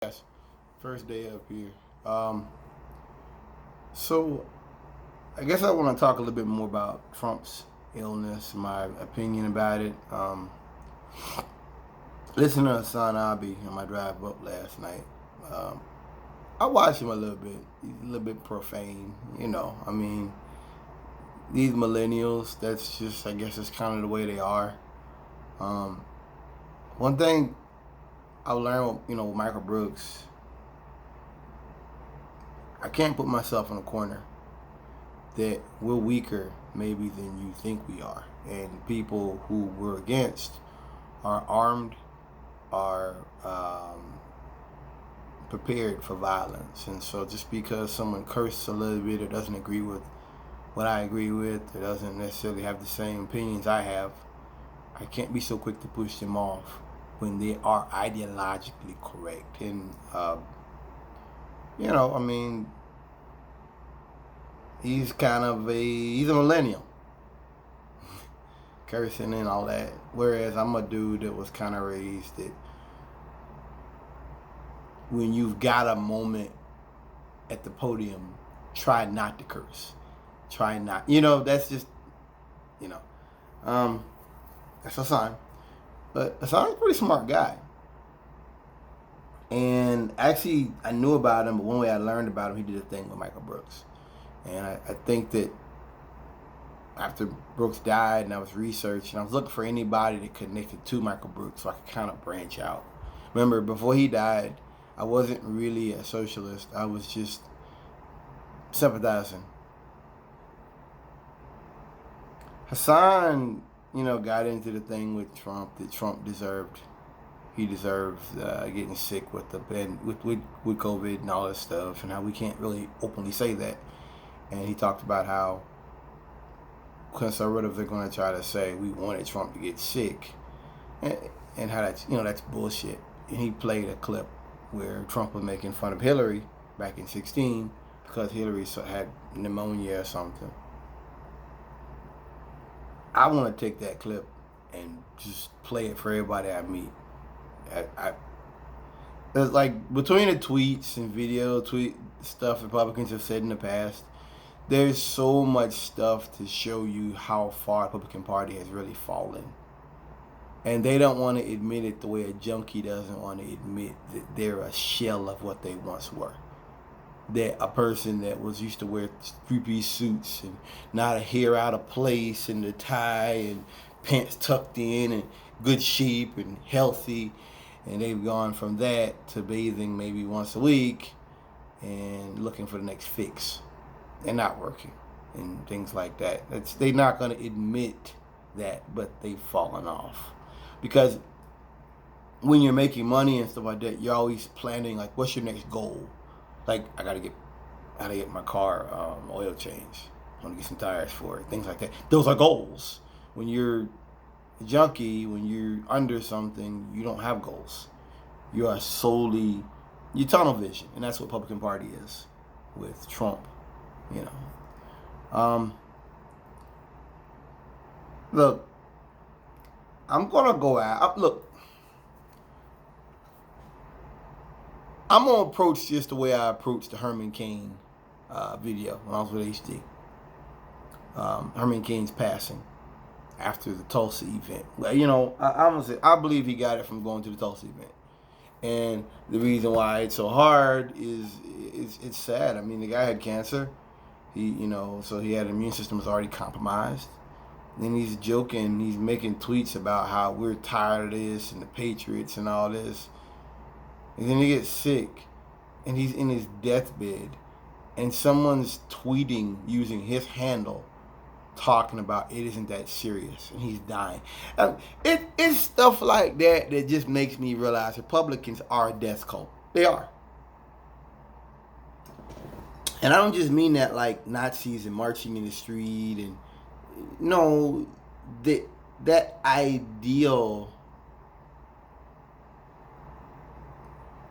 Yes, first day up here. Um, so I guess I want to talk a little bit more about Trump's illness, my opinion about it. Listen to Hassan Abi on my drive up last night. Um, I watched him a little bit. He's a little bit profane, I mean, these millennials, that's just, I guess, it's kind of the way they are. Um, One thing I learned, with Michael Brooks, I can't put myself in a corner that we're weaker maybe than you think we are. And people who we're against are armed, are prepared for violence. And so just because someone curses a little bit or doesn't agree with what I agree with, or doesn't necessarily have the same opinions I have, I can't be so quick to push them off when they are ideologically correct. And, I mean, he's a millennial, cursing and all that. Whereas I'm a dude that was kind of raised that when you've got a moment at the podium, try not to curse. Try not, that's just, you know, um, that's Hassan. But Hassan's a pretty smart guy. And actually, I knew about him, but one way I learned about him, he did a thing with Michael Brooks. And I think that after Brooks died and I was researching, I was looking for anybody that connected to Michael Brooks so I could kind of branch out. Remember, before he died, I wasn't really a socialist. I was just sympathizing. Hassan, got into the thing with Trump that Trump deserved. He deserves getting sick with with COVID and all that stuff, and how we can't really openly say that. And he talked about how conservatives are going to try to say we wanted Trump to get sick, and how that's bullshit. And he played a clip where Trump was making fun of Hillary back in 2016 because Hillary had pneumonia or something. I want to take that clip and just play it for everybody I meet. It's like between the tweets and tweet stuff Republicans have said in the past, there's so much stuff to show you how far the Republican Party has really fallen. And they don't want to admit it the way a junkie doesn't want to admit that they're a shell of what they once were. That a person that was used to wear three-piece suits and not a hair out of place and the tie and pants tucked in and good shape and healthy, and they've gone from that to bathing maybe once a week and looking for the next fix and not working and things like that. They're not going to admit that, but they've fallen off. Because when you're making money and stuff like that, you're always planning, like, what's your next goal? Like, I gotta get my car oil changed. I want to get some tires for it. Things like that. Those are goals. When you're a junkie, when you're under something, you don't have goals. You are solely, you tunnel vision, and that's what Republican Party is with Trump. Look, I'm gonna go out. Look, I'm gonna approach this the way I approached the Herman Cain video when I was with HD. Herman Cain's passing after the Tulsa event. Well, I'm gonna say I believe he got it from going to the Tulsa event, and the reason why it's so hard is it's sad. I mean, the guy had cancer. So he had an immune system was already compromised. Then he's joking. He's making tweets about how we're tired of this and the Patriots and all this. And then he gets sick, and he's in his deathbed, and someone's tweeting using his handle, talking about it isn't that serious, and he's dying. It's stuff like that that just makes me realize Republicans are a death cult. They are. And I don't just mean that like Nazis and marching in the street, and no, that ideal.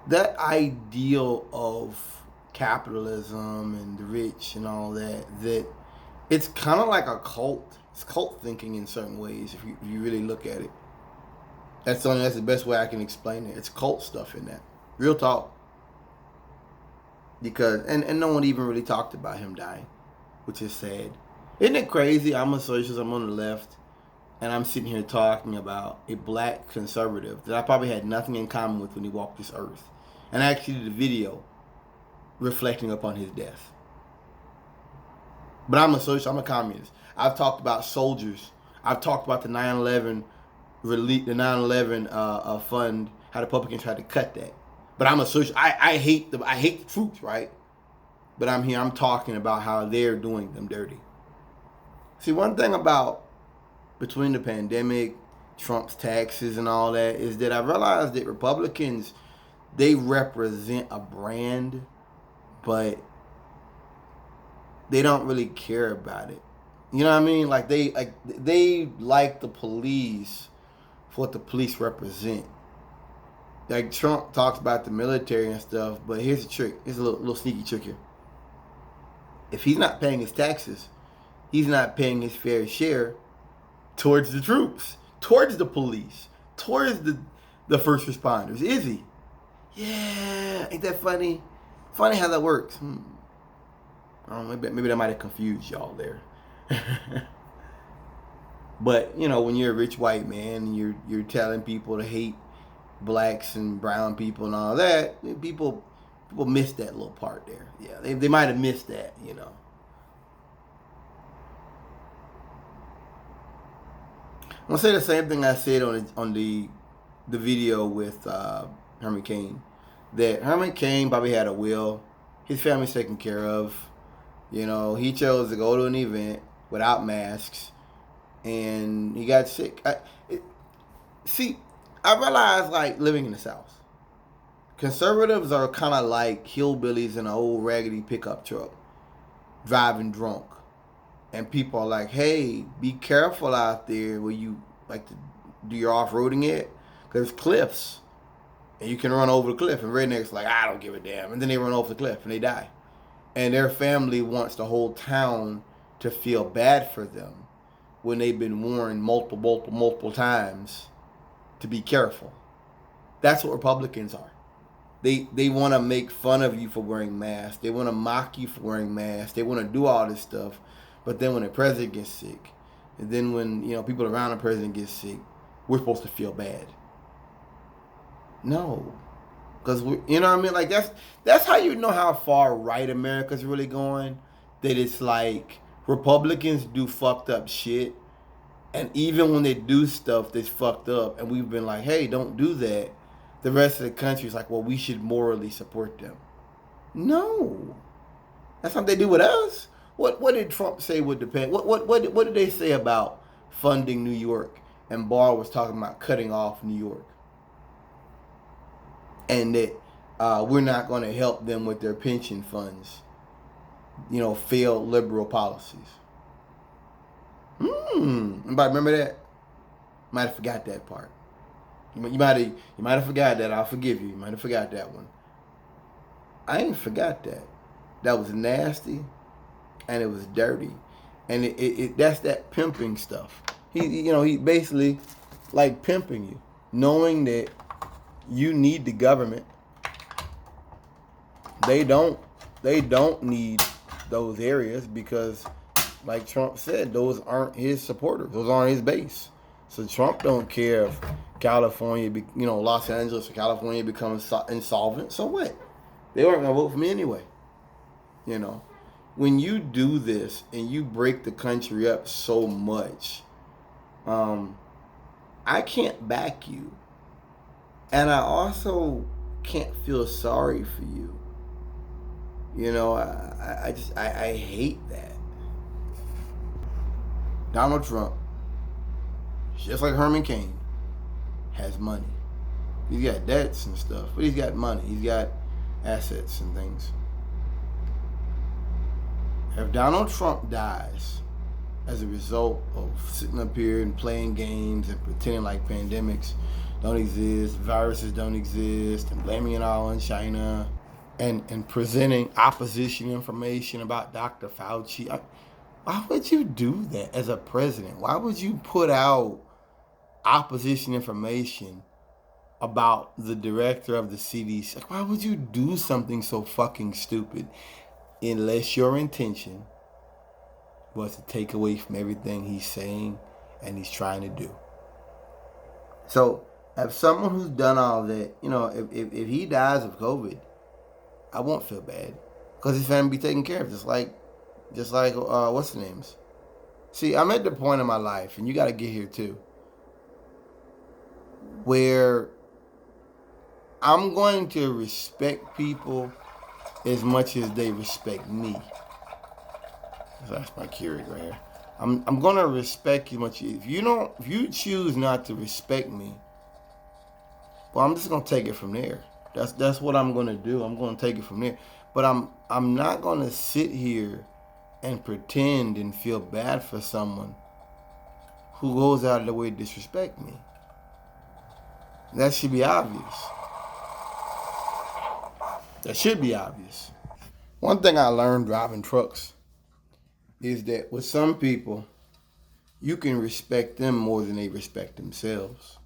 That ideal of capitalism and the rich and all that it's kind of like a cult. It's cult thinking in certain ways if you really look at it. That's the best way I can explain it. It's cult stuff in that. Real talk. because and no one even really talked about him dying, which is sad. Isn't it crazy? I'm a socialist. I'm on the left, and I'm sitting here talking about a black conservative that I probably had nothing in common with when he walked this earth, and I actually did a video reflecting upon his death. But I'm a socialist. I'm a communist. I've talked about soldiers. I've talked about the 9/11 relief, the 9/11 fund. How the Republicans tried to cut that. But I'm a socialist. I hate the troops, right? But I'm here. I'm talking about how they're doing them dirty. See, one thing about between the pandemic, Trump's taxes, and all that is that I realized that Republicans, they represent a brand, but they don't really care about it. You know what I mean? Like they like the police for what the police represent. Like Trump talks about the military and stuff, but here's the trick. Here's a little sneaky trick here. If he's not paying his taxes, he's not paying his fair share towards the troops, towards the police, towards the first responders, is he? Yeah, ain't that funny? Funny how that works. I don't know, maybe that might have confused y'all there. But you know, when you're a rich white man and you're telling people to hate blacks and brown people and all that, people miss that little part there. Yeah, they might have missed that, you know. I'm gonna say the same thing I said on the video with Herman Cain. That Herman Cain probably had a will. His family's taken care of. You know, he chose to go to an event without masks, and he got sick. I realized, like, living in the South, conservatives are kind of like hillbillies in an old raggedy pickup truck, driving drunk. And people are like, hey, be careful out there where you like to do your off-roading at, because cliffs, and you can run over the cliff. And rednecks like, I don't give a damn. And then they run off the cliff and they die. And their family wants the whole town to feel bad for them when they've been warned multiple times to be careful. That's what Republicans are. They want to make fun of you for wearing masks. They want to mock you for wearing masks. They want to do all this stuff. But then when the president gets sick, and then when, you know, people around the president get sick, we're supposed to feel bad. No. Because, you know what I mean? Like, that's how you know how far right America's really going. That it's like Republicans do fucked up shit. And even when they do stuff that's fucked up, and we've been like, hey, don't do that, the rest of the country is like, well, we should morally support them. No. That's what they do with us. What did Trump say with the pen? What did they say about funding New York? And Barr was talking about cutting off New York. And that we're not going to help them with their pension funds. You know, failed liberal policies. Anybody remember that? Might have forgot that part. You might have forgot that. I'll forgive you. You might have forgot that one. I ain't forgot that. That was nasty, and it was dirty, and it that's that pimping stuff. He basically like pimping you, knowing that you need the government. They don't need those areas because, like Trump said, those aren't his supporters. Those aren't his base. So Trump don't care if California, Los Angeles or California becomes insolvent. So what? They weren't gonna vote for me anyway. You know, when you do this and you break the country up so much, I can't back you, and I also can't feel sorry for you. You know, I hate that. Donald Trump, just like Herman Cain, has money. He's got debts and stuff, but he's got money. He's got assets and things. If Donald Trump dies as a result of sitting up here and playing games and pretending like pandemics don't exist, viruses don't exist, and blaming it all on China, and presenting opposition information about Dr. Fauci, why would you do that as a president? Why would you put out opposition information about the director of the CDC. Like, why would you do something so fucking stupid unless your intention was to take away from everything he's saying and he's trying to do? So, as someone who's done all that, if he dies of COVID, I won't feel bad because his family be taken care of, just like what's the names? See, I'm at the point in my life, and you got to get here too, where I'm going to respect people as much as they respect me. That's my Keurig right here. I'm gonna respect you much. If you choose not to respect me, well, I'm just gonna take it from there. That's what I'm gonna do. I'm gonna take it from there. But I'm not gonna sit here and pretend and feel bad for someone who goes out of their way to disrespect me. That should be obvious. That should be obvious. One thing I learned driving trucks is that with some people, you can respect them more than they respect themselves.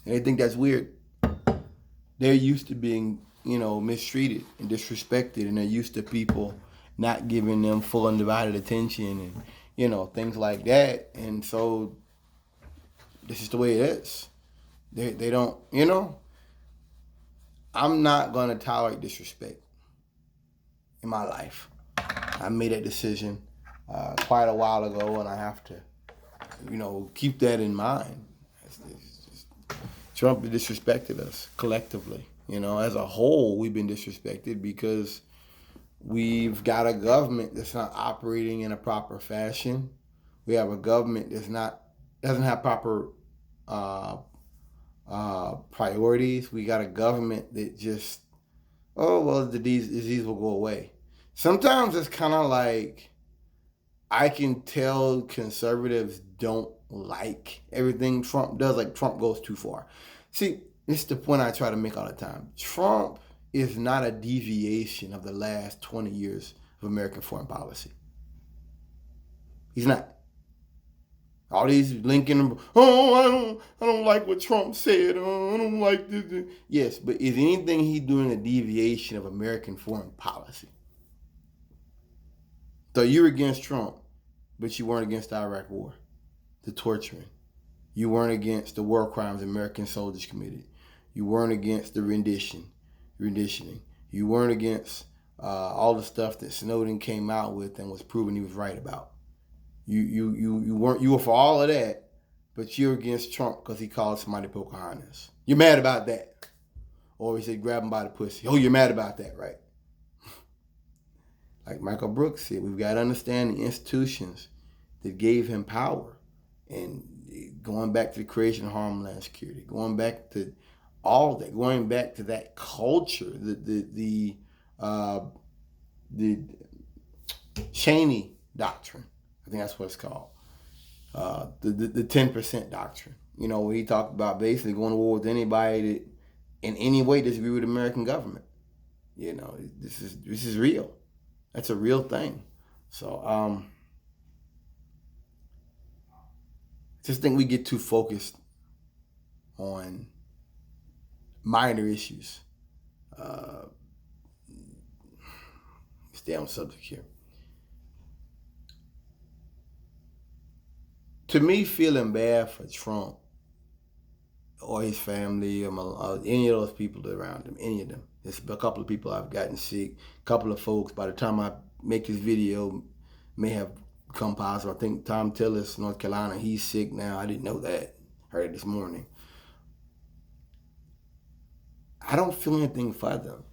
And they think that's weird. They're used to being, mistreated and disrespected, and they're used to people not giving them full undivided attention and, things like that. And so this is the way it is. They don't, I'm not going to tolerate disrespect in my life. I made that decision quite a while ago, and I have to, keep that in mind. Trump disrespected us collectively. As a whole, we've been disrespected because we've got a government that's not operating in a proper fashion. We have a government doesn't have proper priorities. We got a government that just, the disease will go away. Sometimes it's kind of like I can tell conservatives don't like everything Trump does. Like, Trump goes too far. See, this is the point I try to make all the time. Trump is not a deviation of the last 20 years of American foreign policy. He's not. All these Lincoln, I don't like what Trump said. I don't like this. Yes, but is anything he doing a deviation of American foreign policy? So you're against Trump, but you weren't against the Iraq War, the torturing. You weren't against the war crimes American soldiers committed. You weren't against the renditioning. You weren't against all the stuff that Snowden came out with and was proven he was right about. You were for all of that, but you're against Trump because he called somebody Pocahontas. You're mad about that. Or he said grab him by the pussy. Oh, you're mad about that, right? Like Michael Brooks said, we've got to understand the institutions that gave him power. And going back to the creation of Homeland Security, going back to all that, going back to that culture, the Cheney Doctrine. I think that's what it's called. The 10% doctrine. Where he talked about basically going to war with anybody that in any way disagree with the American government. This is real. That's a real thing. So just think we get too focused on minor issues. Stay on subject here. To me, feeling bad for Trump or his family or any of those people around him, any of them. There's a couple of people I've gotten sick. A couple of folks, by the time I make this video, may have come positive. I think Tom Tillis, North Carolina, he's sick now. I didn't know that. Heard it this morning. I don't feel anything for them.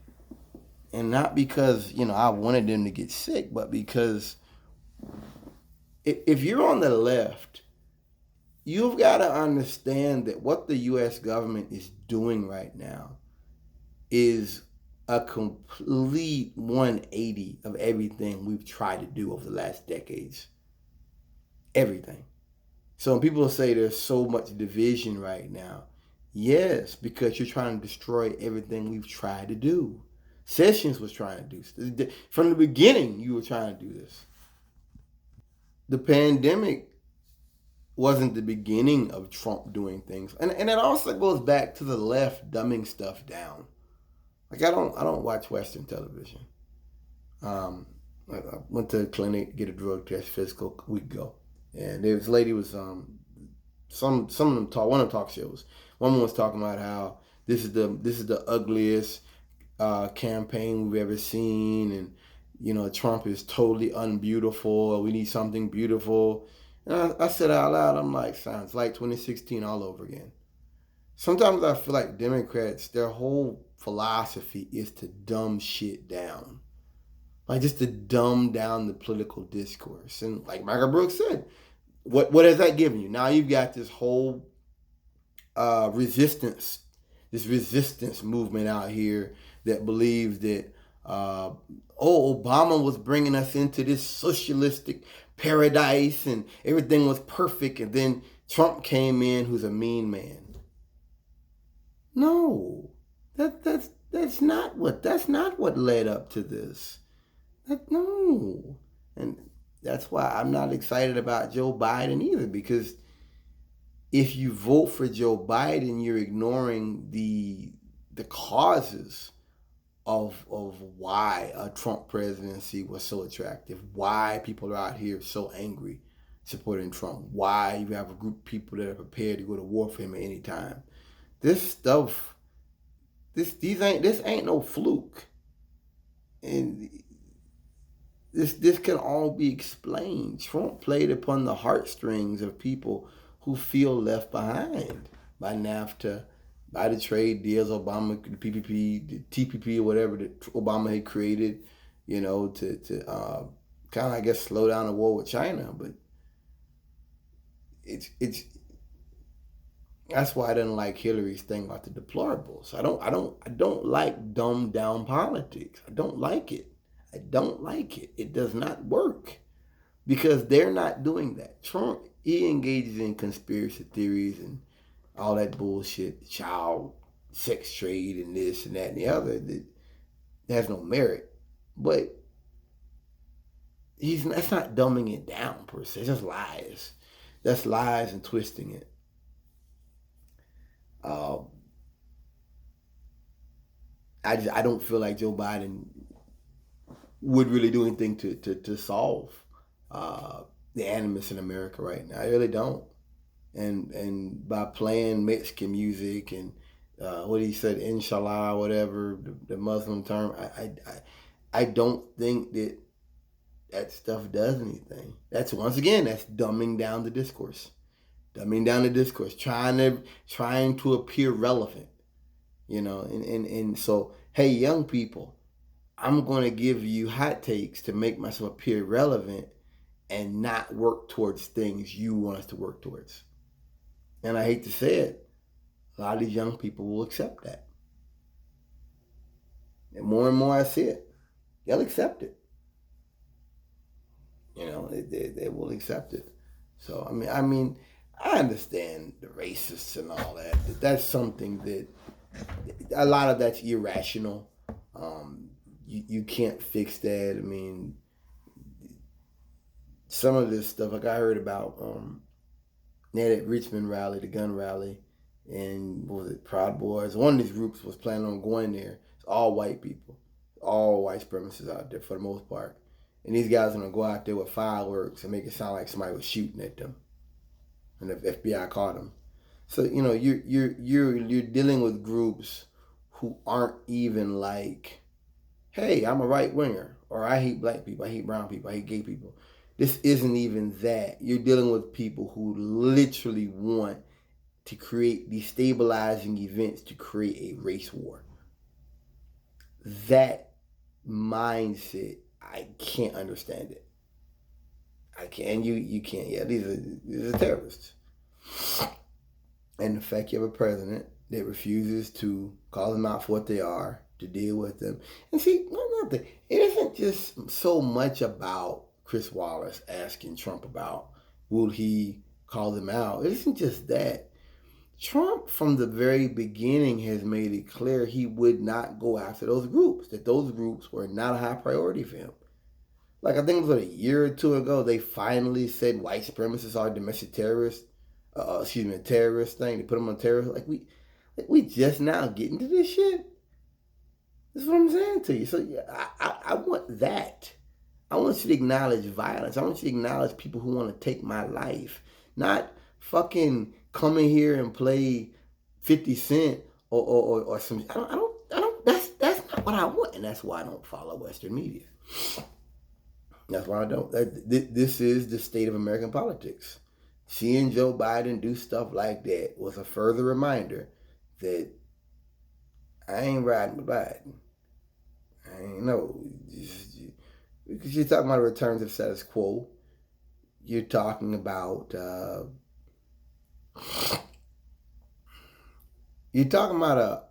And not because, I wanted them to get sick, but because if you're on the left, you've got to understand that what the U.S. government is doing right now is a complete 180 of everything we've tried to do over the last decades. Everything. So when people say there's so much division right now, yes, because you're trying to destroy everything we've tried to do. Sessions was trying to do this. From the beginning, you were trying to do this. The pandemic wasn't the beginning of Trump doing things. And it also goes back to the left dumbing stuff down. Like I don't watch Western television. I went to a clinic to get a drug test physical a week ago, and this lady was some of them talk one of the talk shows. One was talking about how this is the ugliest campaign we've ever seen, and Trump is totally unbeautiful. We need something beautiful. And I said out loud, I'm like, sounds like 2016 all over again. Sometimes I feel like Democrats, their whole philosophy is to dumb shit down. Like just to dumb down the political discourse. And like Michael Brooks said, what has that given you? Now you've got this whole resistance, this resistance movement out here that believes that Obama was bringing us into this socialistic paradise and everything was perfect, and then Trump came in, who's a mean man. No, that's not what led up to this. No, and that's why I'm not excited about Joe Biden either, because if you vote for Joe Biden, you're ignoring the causes of why a Trump presidency was so attractive, why people are out here so angry supporting Trump, why you have a group of people that are prepared to go to war for him at any time. This stuff, this ain't no fluke, and this can all be explained. Trump played upon the heartstrings of people who feel left behind by NAFTA, by the trade deals, Obama, the PPP, the TPP, or whatever that Obama had created, to kind of, I guess, slow down the war with China. But it's that's why I didn't like Hillary's thing about the deplorables. I don't like dumbed down politics. I don't like it. I don't like it. It does not work because they're not doing that. Trump, he engages in conspiracy theories and all that bullshit, child sex trade and this and that and the other that has no merit. But that's not dumbing it down per se. It's just lies. That's lies and twisting it. I don't feel like Joe Biden would really do anything to solve the animus in America right now. I really don't. And by playing Mexican music and what he said, inshallah, whatever the Muslim term, I don't think that stuff does anything. That's dumbing down the discourse. Dumbing down the discourse, trying to appear relevant, and so, hey, young people, I'm going to give you hot takes to make myself appear relevant and not work towards things you want us to work towards. And I hate to say it, a lot of these young people will accept that. And more I see it, they'll accept it. They will accept it. So, I mean, I understand the racists and all that. That's something that, a lot of that's irrational. You can't fix that. I mean, some of this stuff, like I heard about that Richmond rally, the gun rally, and what was it, Proud Boys? One of these groups was planning on going there. It's all white people, all white supremacists out there for the most part. And these guys are gonna go out there with fireworks and make it sound like somebody was shooting at them, and the FBI caught them. So you're dealing with groups who aren't even like, hey, I'm a right winger, or I hate black people, I hate brown people, I hate gay people. This isn't even that. You're dealing with people who literally want to create destabilizing events to create a race war. That mindset, I can't understand it. I can't. You can't. Yeah, these are terrorists. And the fact you have a president that refuses to call them out for what they are, to deal with them. And see, it isn't just so much about Chris Wallace asking Trump about will he call them out. It isn't just that. Trump, from the very beginning, has made it clear he would not go after those groups, that those groups were not a high priority for him. Like, I think it was a year or two ago, they finally said white supremacists are domestic terrorists. A terrorist thing. They put them on terrorist. We just now getting to this shit. That's what I'm saying to you. So yeah, I want that. I want you to acknowledge violence. I want you to acknowledge people who want to take my life, not fucking come in here and play 50 Cent or some. I don't. That's not what I want, and that's why I don't follow Western media. That's why I don't. This is the state of American politics. Seeing Joe Biden do stuff like that was a further reminder that I ain't riding with Biden. I ain't no. Because you're talking about a return to the status quo. You're talking about. You're talking about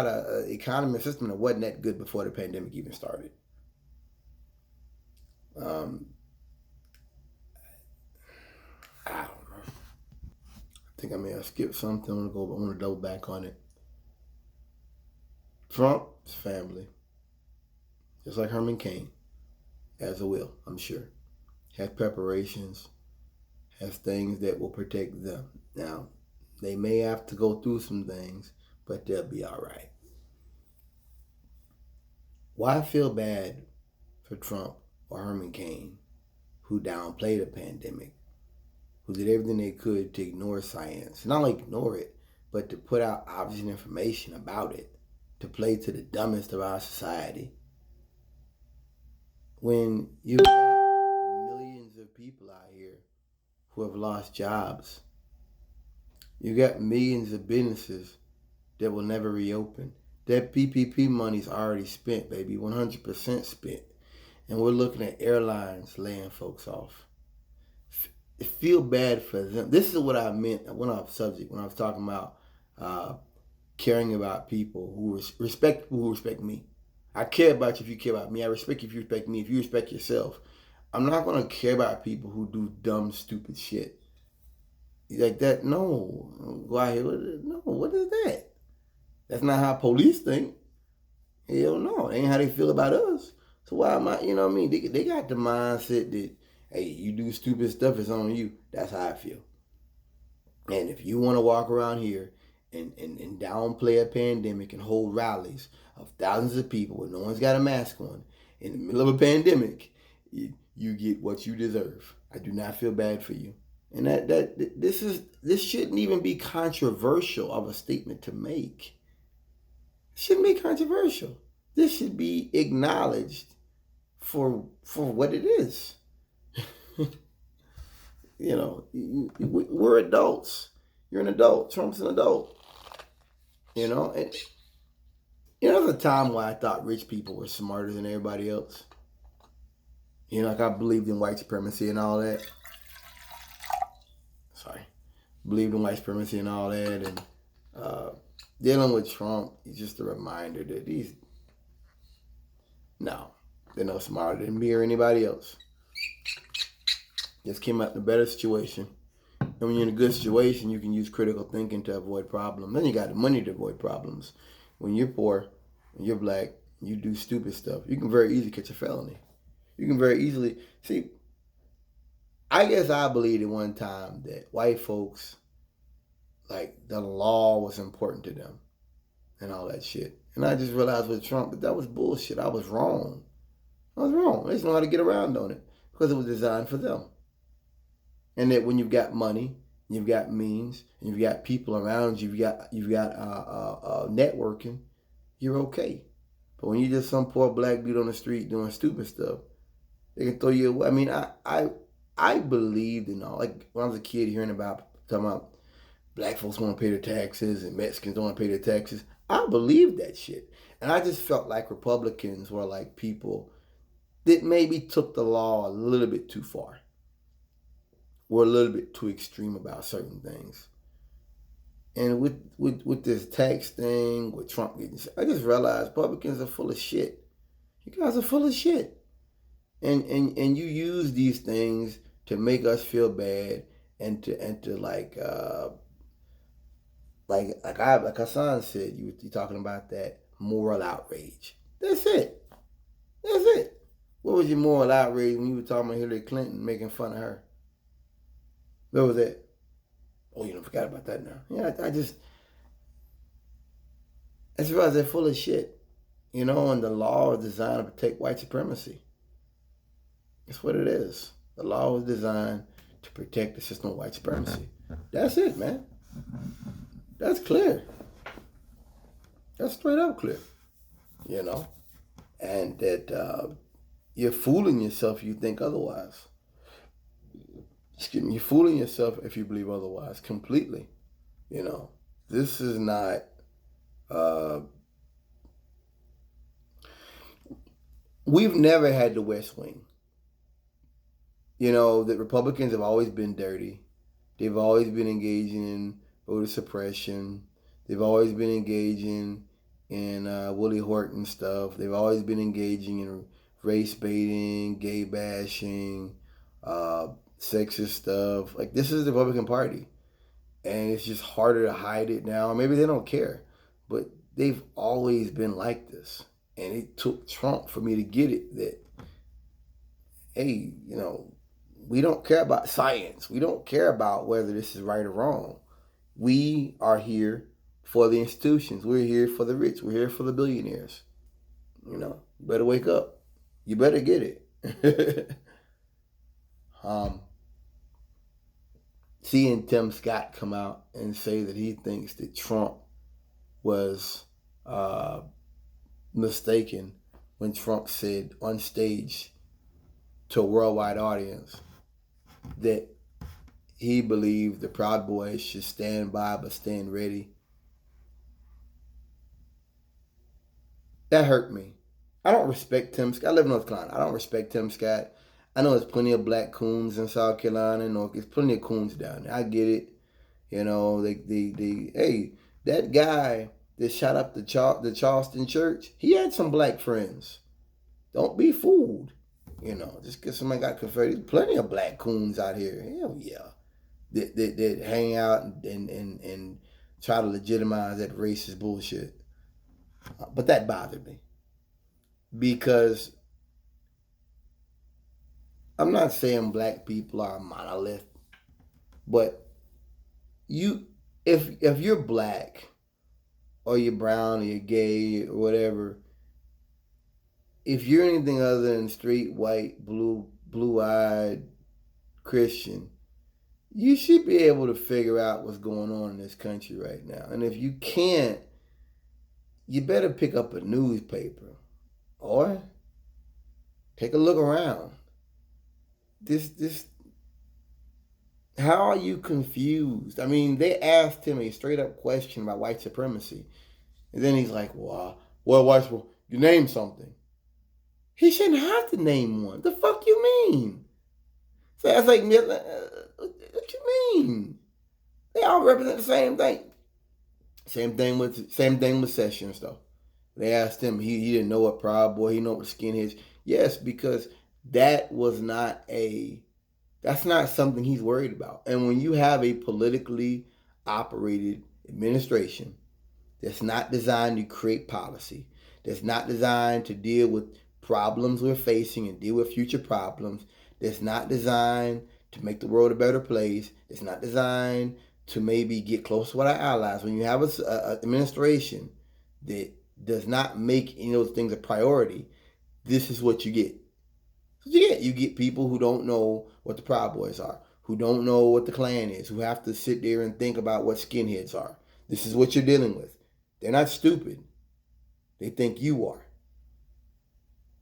a economy system that wasn't that good before the pandemic even started. I don't know. I think I may have skipped something. I want to double back on it. Trump's family, just like Herman Cain, has a will, I'm sure. Has preparations, has things that will protect them. Now, they may have to go through some things, but they'll be all right. Why feel bad for Trump or Herman Cain, who downplayed the pandemic, who did everything they could to ignore science? Not only ignore it, but to put out obvious information about it, to play to the dumbest of our society. When you've got millions of people out here who have lost jobs, you got millions of businesses that will never reopen. That PPP money's already spent, baby, 100% spent. And we're looking at airlines laying folks off. Feel bad for them. This is what I meant. I went off subject when I was talking about caring about people who respect me. I care about you if you care about me. I respect you if you respect me. If you respect yourself, I'm not going to care about people who do dumb, stupid shit. Like that, no. Go out here. No, what is that? That's not how police think. Hell no. It ain't how they feel about us. So why am I, you know what I mean? They got the mindset that, hey, you do stupid stuff, it's on you. That's how I feel. And if you want to walk around here and downplay a pandemic and hold rallies of thousands of people where no one's got a mask on in the middle of a pandemic, you get what you deserve. I do not feel bad for you. And this shouldn't even be controversial of a statement to make. It shouldn't be controversial. This should be acknowledged for what it is. You know, we're adults. You're an adult. Trump's an adult. You know, and there's a time where I thought rich people were smarter than everybody else. You know, like I believed in white supremacy and all that. Believed in white supremacy and all that. And dealing with Trump is just a reminder that they're no smarter than me or anybody else. Just came out in a better situation. And when you're in a good situation, you can use critical thinking to avoid problems. Then you got the money to avoid problems. When you're poor and you're black, you do stupid stuff, you can very easily catch a felony. You can very easily see. I guess I believed at one time that white folks, like, the law was important to them and all that shit. And I just realized with Trump that was bullshit. I was wrong. They just know how to get around on it because it was designed for them. And that when you've got money, you've got means, and you've got people around you, you've got networking, you're okay. But when you're just some poor black dude on the street doing stupid stuff, they can throw you away. I mean, I believed in all. Like when I was a kid, talking about black folks want to pay their taxes and Mexicans don't want to pay their taxes. I believed that shit, and I just felt like Republicans were like people that maybe took the law a little bit too far. Were a little bit too extreme about certain things. And with this tax thing, with Trump getting shit, I just realized Republicans are full of shit. You guys are full of shit. And you use these things to make us feel bad and to like Hassan said, you talking about that moral outrage. That's it. That's it. What was your moral outrage when you were talking about Hillary Clinton making fun of her? What was that? Oh, you don't forgot about that now. Yeah, I just that's realize they're full of shit. And the law is designed to protect white supremacy. That's what it is. The law was designed to protect the system of white supremacy. That's it, man. That's clear. That's straight up clear. And that you're fooling yourself if you think otherwise. Excuse me, you're fooling yourself if you believe otherwise completely. This is not. We've never had the West Wing. The Republicans have always been dirty. They've always been engaging in voter suppression. They've always been engaging in Willie Horton stuff. They've always been engaging in race baiting, gay bashing, sexist stuff. Like, this is the Republican Party. And it's just harder to hide it now. Maybe they don't care. But they've always been like this. And it took Trump for me to get it that, hey, we don't care about science. We don't care about whether this is right or wrong. We are here for the institutions. We're here for the rich. We're here for the billionaires. You better wake up. You better get it. Seeing Tim Scott come out and say that he thinks that Trump was mistaken when Trump said on stage to a worldwide audience that he believed the Proud Boys should stand by but stand ready. That hurt me. I don't respect Tim Scott. I live in North Carolina. I don't respect Tim Scott. I know there's plenty of black coons in South Carolina. There's plenty of coons down there. I get it. Hey, that guy that shot up the Charleston church, he had some black friends. Don't be fooled. Just because somebody got confessed. There's plenty of black coons out here. Hell yeah. That hang out and try to legitimize that racist bullshit. But that bothered me. Because I'm not saying black people are a monolith. But if you're black or you're brown or you're gay or whatever, if you're anything other than straight white, blue-eyed Christian, you should be able to figure out what's going on in this country right now. And if you can't, you better pick up a newspaper or take a look around. How are you confused? I mean, they asked him a straight up question about white supremacy. And then he's like, well, you name something. He shouldn't have to name one. The fuck you mean? So I was like, what you mean? They all represent the same thing. Same thing with Sessions though. They asked him, he didn't know what Proud Boy, he know what skinheads. Yes, because that's not something he's worried about. And when you have a politically operated administration that's not designed to create policy, that's not designed to deal with problems we're facing and deal with future problems, that's not designed to make the world a better place, that's not designed to maybe get close to our allies. When you have an administration that does not make any of those things a priority, this is what you get. You get people who don't know what the Proud Boys are, who don't know what the Klan is, who have to sit there and think about what skinheads are. This is what you're dealing with. They're not stupid. They think you are.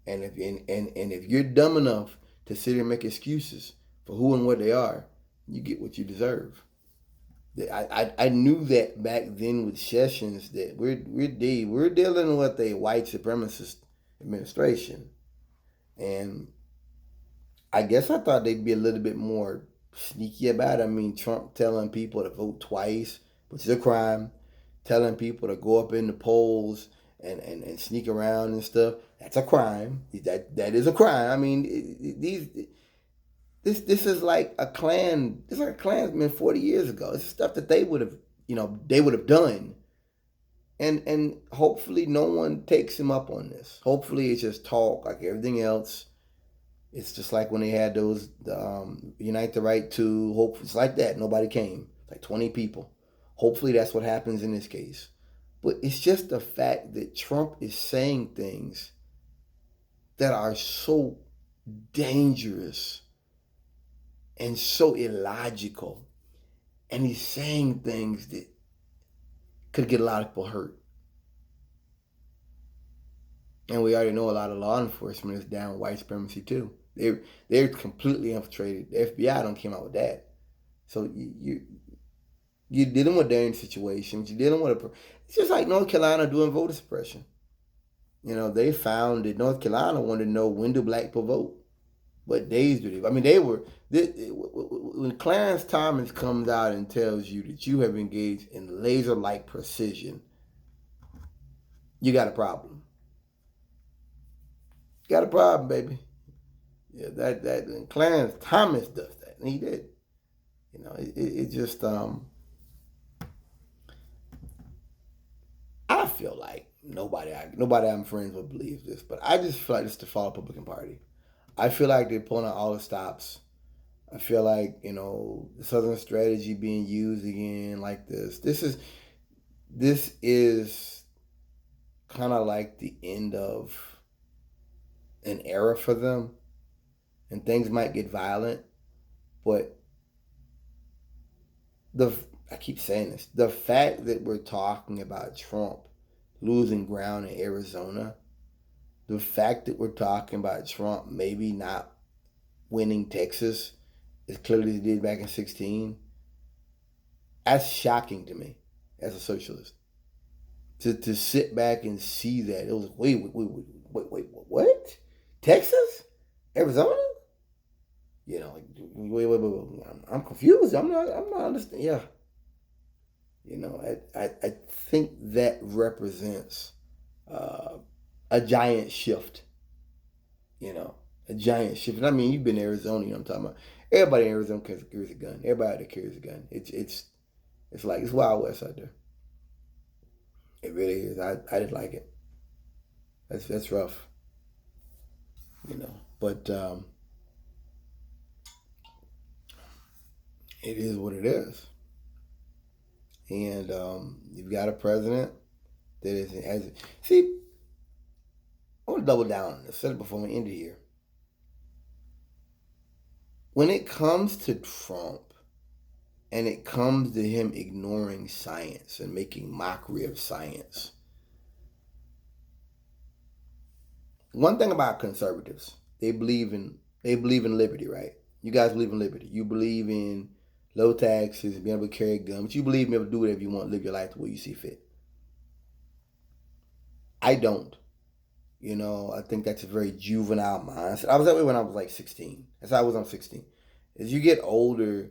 And if you're dumb enough to sit here and make excuses for who and what they are, you get what you deserve. I knew that back then with Sessions that we're dealing with a white supremacist administration, and I guess I thought they'd be a little bit more sneaky about it. I mean, Trump telling people to vote twice, which is a crime, telling people to go up in the polls and sneak around and stuff, that's a crime. That is a crime. I mean, this is like a Klan. This is like a Klansman 40 years ago. This is stuff that they would have done. And hopefully no one takes him up on this. Hopefully it's just talk like everything else. It's just like when they had those Unite the Right to. Hope it's like that. Nobody came. Like 20 people. Hopefully that's what happens in this case. But it's just the fact that Trump is saying things that are so dangerous and so illogical. And he's saying things that could get a lot of people hurt. And we already know a lot of law enforcement is down with white supremacy too. They're completely infiltrated. The FBI don't came out with that. So you're dealing with dangerous situations. You're dealing with it's just like North Carolina doing voter suppression. They found that North Carolina wanted to know when do black people vote. What days do they? I mean, when Clarence Thomas comes out and tells you that you have engaged in laser-like precision, you got a problem. You got a problem, baby. Yeah, that and Clarence Thomas does that, and he did. It just I feel like nobody I'm friends with believes this, but I just feel like it's the fall Republican Party. I feel like they're pulling out all the stops. I feel like the Southern strategy being used again like this. This is kind of like the end of an era for them, and things might get violent, but I keep saying this. The fact that we're talking about Trump losing ground in Arizona, the fact that we're talking about Trump maybe not winning Texas as clearly as he did back in 16, that's shocking to me as a socialist. To sit back and see that. It was, wait, what? Texas? Arizona? Like, wait. I'm confused. I'm not understanding. Yeah. I think that represents a giant shift. A giant shift. And I mean, you've been to Arizona. I'm talking about. Everybody in Arizona carries a gun. Everybody that carries a gun. It's like it's Wild West out there. It really is. I didn't like it. That's rough. But it is what it is. And you've got a president that has. See, I want to double down on this. I said it before we end here. When it comes to Trump and it comes to him ignoring science and making mockery of science, one thing about conservatives, they believe in liberty, right? You guys believe in liberty. You believe in low taxes, being able to carry a gun, but you believe in being able to do whatever you want, live your life the way you see fit. I don't. I think that's a very juvenile mindset. I was that way when I was like 16. That's how I was on 16. As you get older,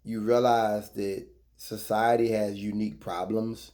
you realize that society has unique problems